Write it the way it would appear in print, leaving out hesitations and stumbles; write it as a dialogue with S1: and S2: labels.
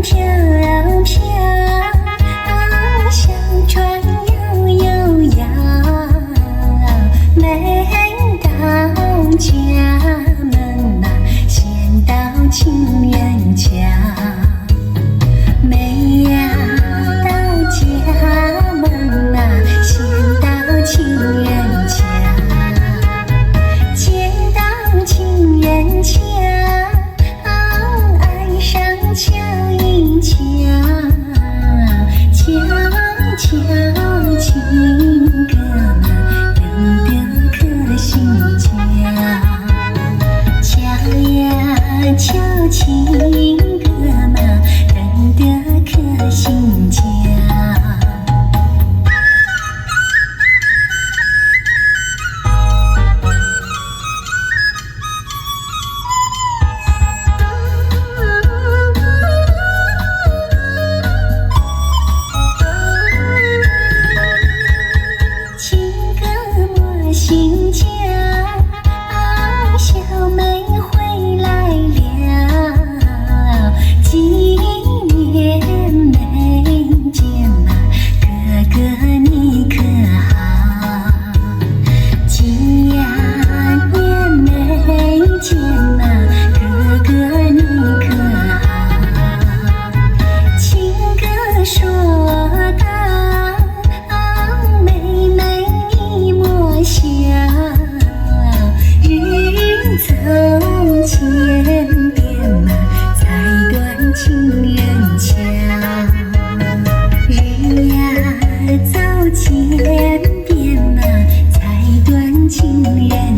S1: 飘飘，小船摇摇摇，没到家门啊，先到情人家。没呀到家门啊，先到情人家。见到情人家，爱上瞧一瞧，瞧瞧情歌嘛，人的可心家。瞧呀瞧情歌嘛，人的可心家。新家，小妹回来了，几年没见嘛，哥哥你可好？几年没见嘛，哥哥你可好？情歌说道，妹妹你莫笑，日走千遍嘛，才断情人桥。日呀走千遍嘛，才断情人